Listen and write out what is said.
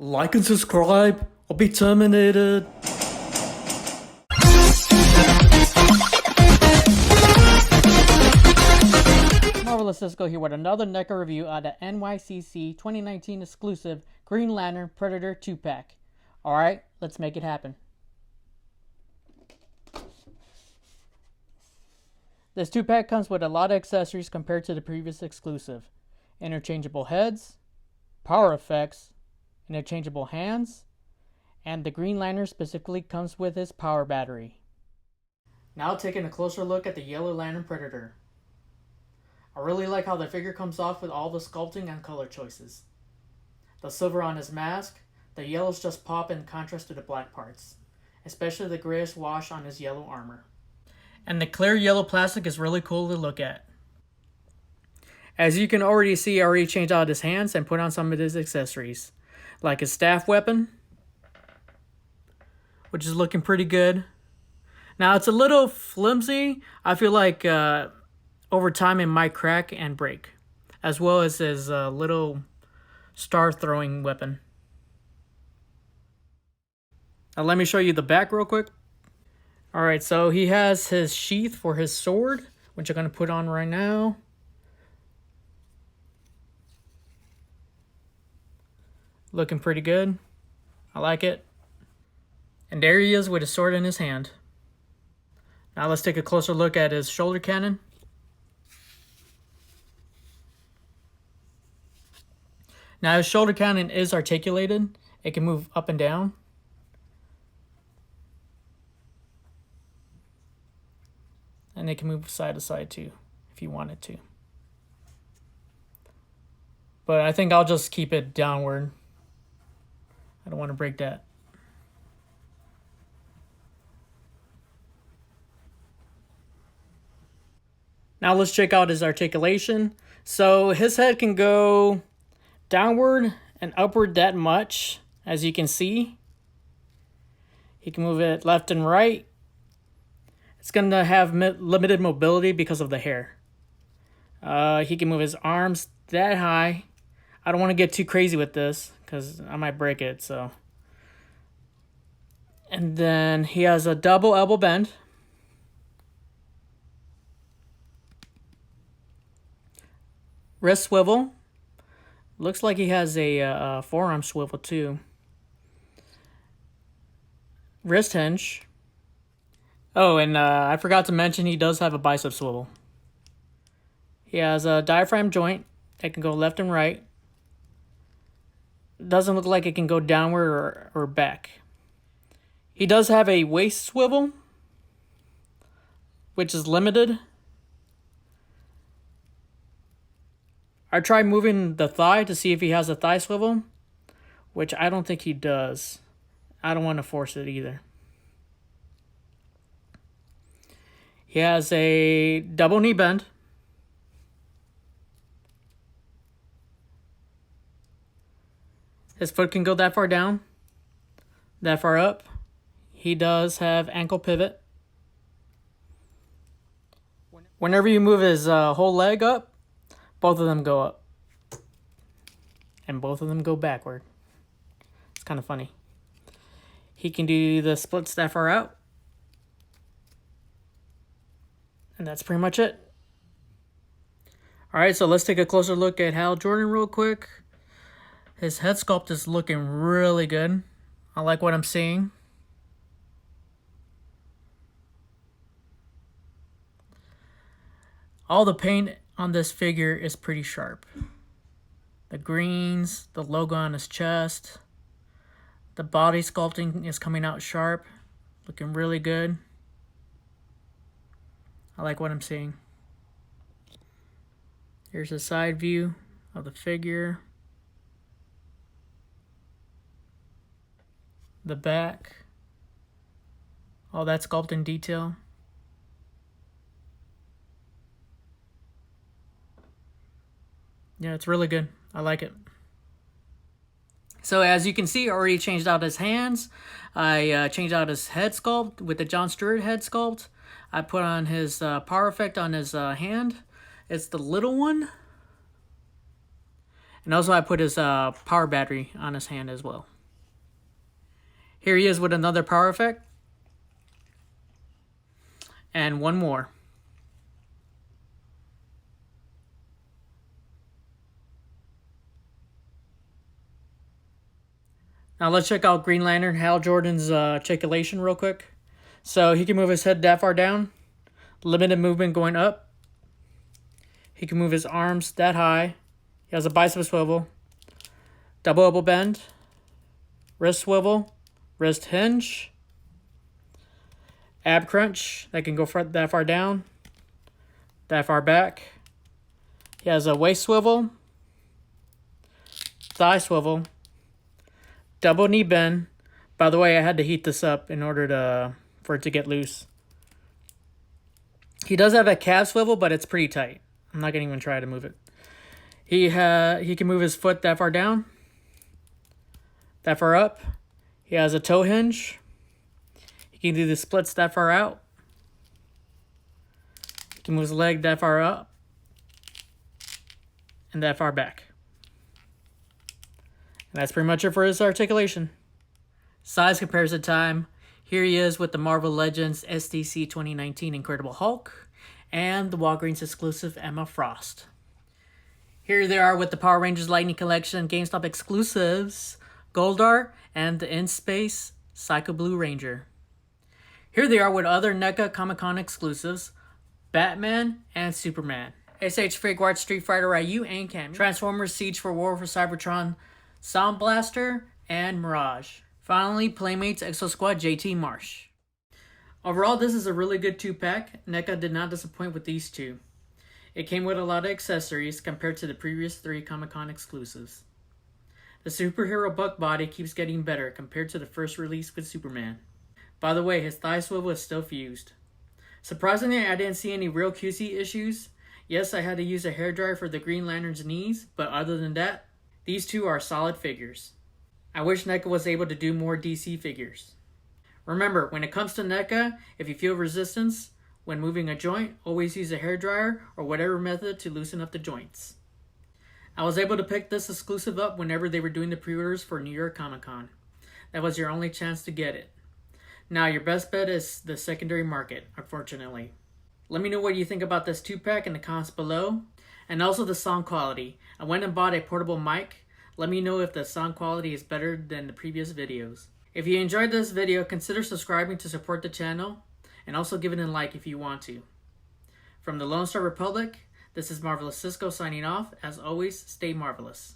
Like and subscribe or be terminated. Marvelous Cisco here with another NECA review out of NYCC 2019 exclusive Green Lantern Predator 2-pack. Alright, let's make it happen. This 2-pack comes with a lot of accessories compared to the previous exclusive. Interchangeable heads, power effects, interchangeable hands, and the Green Lantern specifically comes with his power battery. Now taking a closer look at the Yellow Lantern Predator. I really like how the figure comes off with all the sculpting and color choices. The silver on his mask, the yellows just pop in contrast to the black parts, especially the grayish wash on his yellow armor. And the clear yellow plastic is really cool to look at. As you can already see, I already changed out his hands and put on some of his accessories, like his staff weapon, which is looking pretty good. Now it's a little flimsy. I feel like over time it might crack and break, as well as his little star throwing weapon. Now let me show you the back real quick. Alright, so he has his sheath for his sword, which I'm going to put on right now. Looking pretty good. I like it. And there he is with his sword in his hand. Now let's take a closer look at his shoulder cannon. Now his shoulder cannon is articulated. It can move up and down. And it can move side to side too, if you want it to. But I think I'll just keep it downward. I don't want to break that. Now let's check out his articulation. So his head can go downward and upward that much, as you can see. He can move it left and right. It's going to have limited mobility because of the hair. He can move his arms that high. I don't want to get too crazy with this because I might break it. So, and then he has a double elbow bend. Wrist swivel. Looks like he has a forearm swivel too. Wrist hinge. Oh, and I forgot to mention he does have a bicep swivel. He has a diaphragm joint that can go left and right. Doesn't look like it can go downward or back. He does have a waist swivel, which is limited. I tried moving the thigh to see if he has a thigh swivel, which I don't think he does. I don't want to force it either. He has a double knee bend. His foot can go that far down, that far up. He does have ankle pivot. Whenever you move his whole leg up, both of them go up. And both of them go backward. It's kind of funny. He can do the splits that far out. And that's pretty much it. Alright, so let's take a closer look at Hal Jordan real quick. His head sculpt is looking really good. I like what I'm seeing. All the paint on this figure is pretty sharp. The greens, the logo on his chest. The body sculpting is coming out sharp. Looking really good. I like what I'm seeing. Here's a side view of the figure. The back. All that sculpt in detail. Yeah, it's really good. I like it. So as you can see, I already changed out his hands. I changed out his head sculpt with the John Stewart head sculpt. I put on his power effect on his hand. It's the little one. And also I put his power battery on his hand as well. Here he is with another power effect. And one more. Now let's check out Green Lantern Hal Jordan's articulation real quick. So he can move his head that far down. Limited movement going up. He can move his arms that high. He has a bicep swivel. Double elbow bend. Wrist swivel. Wrist hinge. Ab crunch. That can go that far down. That far back. He has a waist swivel. Thigh swivel. Double knee bend. By the way, I had to heat this up in order for it to get loose. He does have a calf swivel, but it's pretty tight. I'm not going to even try to move it. He can move his foot that far down. That far up. He has a toe hinge. He can do the splits that far out. He can move his leg that far up. And that far back. And that's pretty much it for his articulation. Size comparison time. Here he is with the Marvel Legends SDC 2019 Incredible Hulk and the Walgreens exclusive Emma Frost. Here they are with the Power Rangers Lightning Collection GameStop exclusives, Goldar and the In-Space Psycho Blue Ranger. Here they are with other NECA Comic-Con exclusives, Batman and Superman, SH Figuarts Street Fighter Ryu and Cammy, Transformers Siege for War for Cybertron, Sound Blaster, and Mirage. Finally, Playmates Exo Squad JT Marsh. Overall, this is a really good 2-pack. NECA did not disappoint with these two. It came with a lot of accessories compared to the previous 3 Comic-Con exclusives. The superhero buck body keeps getting better compared to the first release with Superman. By the way, his thigh swivel is still fused. Surprisingly, I didn't see any real QC issues. Yes, I had to use a hairdryer for the Green Lantern's knees, but other than that, these two are solid figures. I wish NECA was able to do more DC figures. Remember, when it comes to NECA, if you feel resistance when moving a joint, always use a hairdryer or whatever method to loosen up the joints. I was able to pick this exclusive up whenever they were doing the pre-orders for New York Comic Con. That was your only chance to get it. Now, your best bet is the secondary market, unfortunately. Let me know what you think about this 2-pack in the comments below. And also the sound quality. I went and bought a portable mic. Let me know if the sound quality is better than the previous videos. If you enjoyed this video, consider subscribing to support the channel. And also give it a like if you want to. From the Lone Star Republic, this is Marvelous Cisco signing off. As always, stay marvelous.